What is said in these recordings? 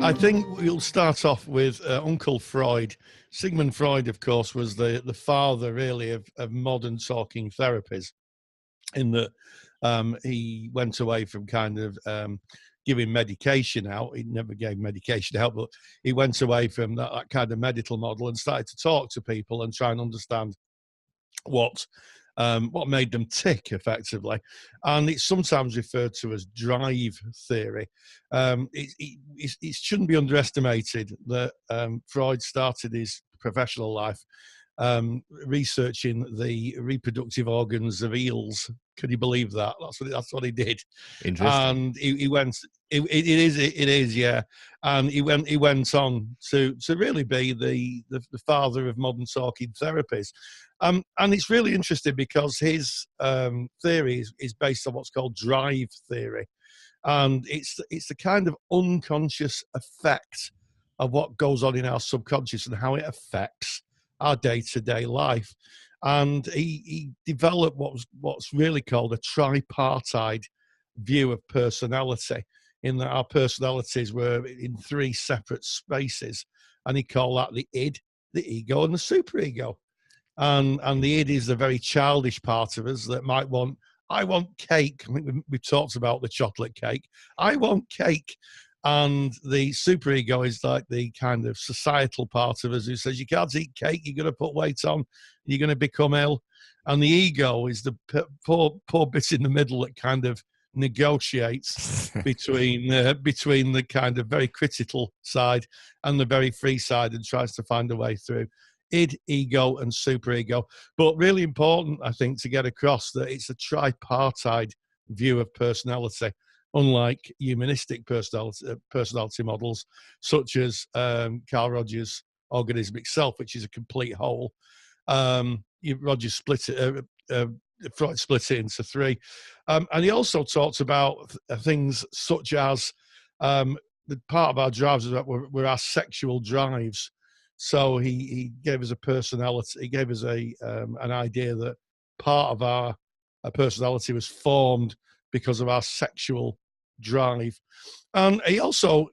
I think we'll start off with Uncle Freud. Sigmund Freud, of course, was the father, really, of modern talking therapies, in that he went away from kind of giving medication out. He never gave medication out, but he went away from that kind of medical model and started to talk to people and try and understand what made them tick, effectively. And it's sometimes referred to as drive theory. It shouldn't be underestimated that Freud started his professional life researching the reproductive organs of eels. Can you believe that? That's what he did. Interesting. And he went. It is, yeah. And he went on to really be the father of modern talking therapies. And it's really interesting because his theory is based on what's called drive theory, and it's the kind of unconscious effect of what goes on in our subconscious and how it affects our day-to-day life. And he developed what's really called a tripartite view of personality, in that our personalities were in three separate spaces, and he called that the id, the ego, and the superego. And the id is the very childish part of us that might want, I want cake. I think we've talked about the chocolate cake. I want cake. And the superego is like the kind of societal part of us who says, you can't eat cake, you're going to put weight on, you're going to become ill. And the ego is the poor bit in the middle that kind of negotiates between the kind of very critical side and the very free side, and tries to find a way through. Id, ego, and superego. But really important, I think, to get across that it's a tripartite view of personality, unlike humanistic personality models, such as Carl Rogers' organismic self, which is a complete whole. Rogers split it, Freud split it into three. And he also talks about things such as the part of our drives were our sexual drives. So he gave us a personality. He gave us an idea that part of our personality was formed because of our sexual drive. And he also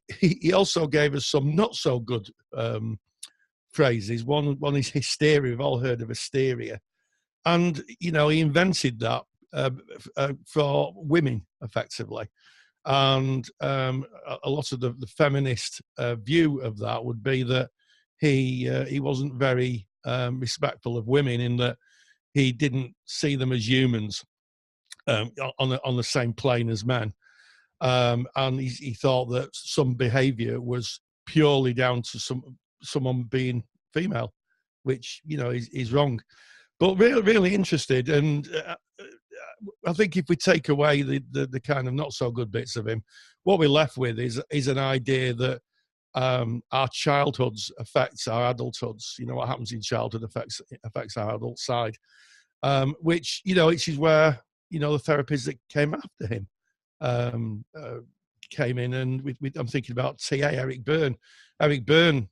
gave us some not so good phrases. One is hysteria. We've all heard of hysteria, and he invented that for women, effectively. And a lot of the feminist view of that would be that he wasn't very respectful of women, in that he didn't see them as humans on the same plane as men. And he thought that some behavior was purely down to someone being female, which is wrong. But really interested, and I think if we take away the kind of not so good bits of him, what we're left with is an idea that our childhoods affects our adulthoods. What happens in childhood affects our adult side, which is where the therapies that came after him came in. And I'm thinking about T.A. Eric Berne. Eric Berne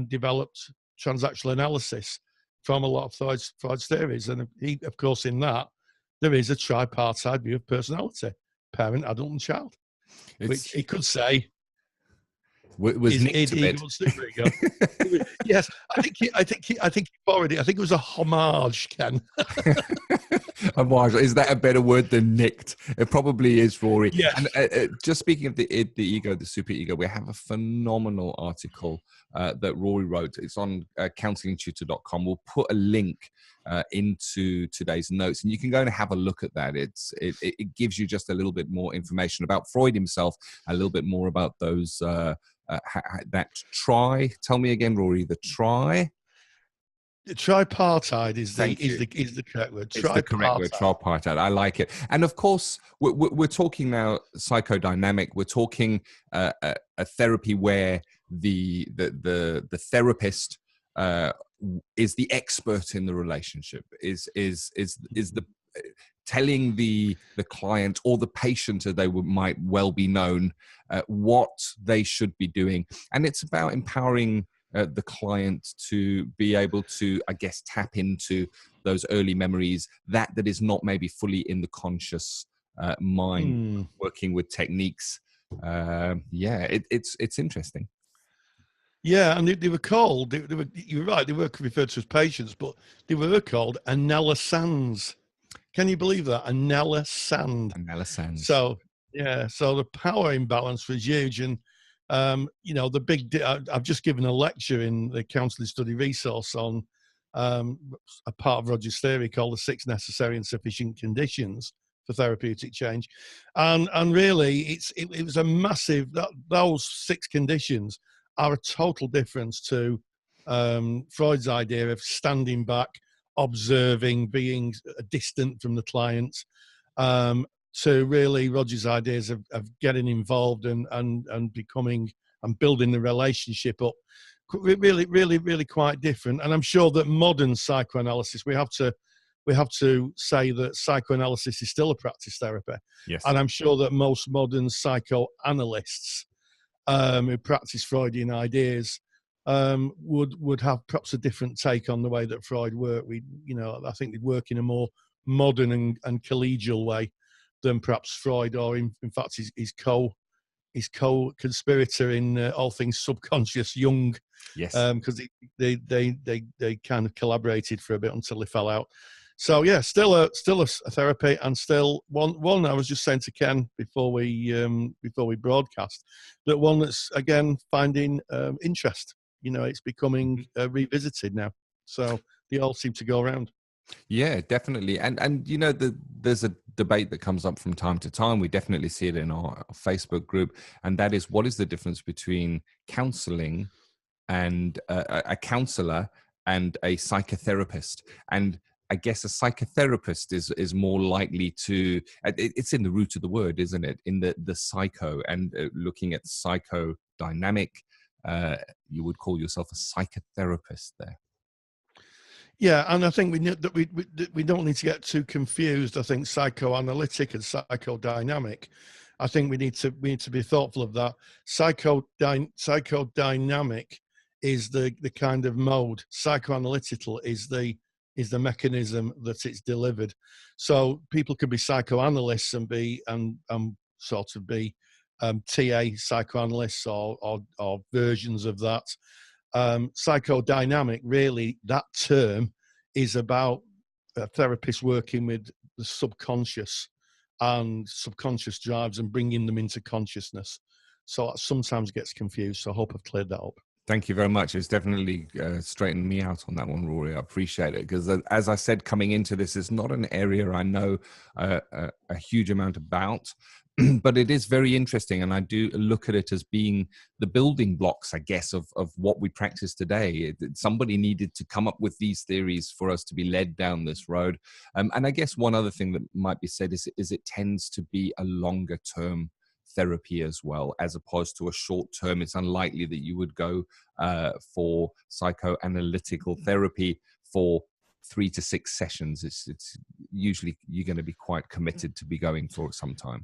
developed transactional analysis from a lot of Freud's theories, and he, of course, in that there is a tripartite view of personality: parent, adult, and child, which he could say was nicked a bit. Superego. Yes, I think it was a homage, Ken. Homage, is that a better word than nicked? It probably is, Rory. Yes. And just speaking of the id, the ego, the superego, we have a phenomenal article that Rory wrote. It's on counselingtutor.com. We'll put a link into today's notes, and you can go and have a look at that. It gives you just a little bit more information about Freud himself, a little bit more about those that tell me again, Rory, the tripartite is the correct word. It's the correct word, tripartite. I like it. And of course, we're talking now psychodynamic. We're talking a therapy where the therapist is the expert in the relationship, is the telling the client or the patient, as they might well be known, what they should be doing. And it's about empowering the client to be able to, I guess, tap into those early memories that is not maybe fully in the conscious mind, working with techniques. It's interesting. Yeah, and they were called. They were. You're right. They were referred to as patients, but they were called Anella Sands. Can you believe that? Anella Sand. And Sands. So yeah, so the power imbalance was huge, and the big. I've just given a lecture in the counselling study resource on a part of Rogers' theory called the 6 necessary and sufficient conditions for therapeutic change, and really it was a massive. Those 6 conditions are a total difference to Freud's idea of standing back, observing, being distant from the client, to really Roger's ideas of getting involved and becoming and building the relationship up. Really, really, really quite different. And I'm sure that modern psychoanalysis, we have to say that psychoanalysis is still a practice therapy. Yes. And I'm sure that most modern psychoanalysts who practice Freudian ideas would have perhaps a different take on the way that Freud worked. I think they'd work in a more modern and collegial way than perhaps Freud, or in fact his co-conspirator in all things subconscious, Jung. Yes. Because they kind of collaborated for a bit until they fell out. So yeah, still a therapy, and still one I was just saying to Ken before we broadcast, that one that's again finding interest. It's becoming revisited now. So they all seem to go around. Yeah, definitely. And there's a debate that comes up from time to time. We definitely see it in our Facebook group, and that is, what is the difference between counseling and a counselor and a psychotherapist? And I guess a psychotherapist is more likely to, it's in the root of the word, isn't it? In the psycho, and looking at psychodynamic, you would call yourself a psychotherapist there. Yeah, and I think we don't need to get too confused. I think psychoanalytic and psychodynamic. I think we need to be thoughtful of that. Psychodynamic is the kind of mode. Psychoanalytical is the mechanism that it's delivered. So people could be psychoanalysts and be sort of be TA psychoanalysts or versions of that. Psychodynamic, really, that term is about therapists working with the subconscious and subconscious drives and bringing them into consciousness. So that sometimes gets confused. So I hope I've cleared that up. Thank you very much. It's definitely straightened me out on that one, Rory. I appreciate it, because as I said, coming into this, is not an area I know a huge amount about, but it is very interesting. And I do look at it as being the building blocks, I guess, of what we practice today. Somebody needed to come up with these theories for us to be led down this road. And I guess one other thing that might be said is it tends to be a longer term therapy as well, as opposed to a short term. It's unlikely that you would go for psychoanalytical therapy for 3 to 6 sessions. It's usually you're going to be quite committed to be going for some time.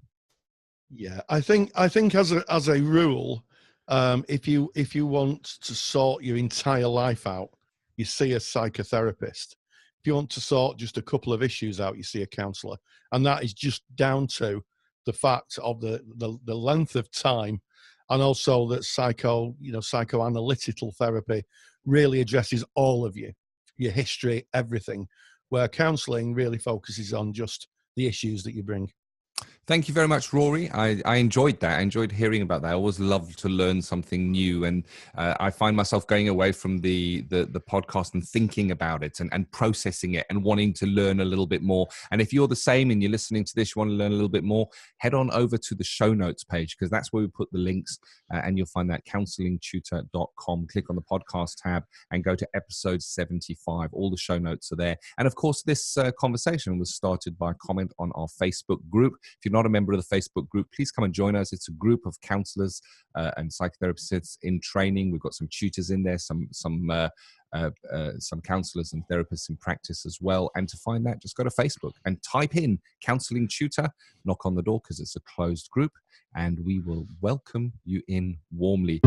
Yeah, I think as a rule, if you want to sort your entire life out, you see a psychotherapist. If you want to sort just a couple of issues out, you see a counsellor, and that is just down to the fact of the length of time, and also that psychoanalytical therapy really addresses all of you, your history, everything, where counselling really focuses on just the issues that you bring. Thank you very much, Rory. I enjoyed that. I enjoyed hearing about that. I always love to learn something new. And I find myself going away from the podcast and thinking about it and processing it and wanting to learn a little bit more. And if you're the same and you're listening to this, you want to learn a little bit more, head on over to the show notes page, because that's where we put the links, and you'll find that counselingtutor.com. Click on the podcast tab and go to episode 75. All the show notes are there. And of course, this conversation was started by a comment on our Facebook group. If you're not a member of the Facebook group, please come and join us. It's a group of counselors and psychotherapists in training. We've got some tutors in there, some counselors and therapists in practice as well. And to find that, just go to Facebook and type in Counseling Tutor, knock on the door, because it's a closed group, and we will welcome you in warmly.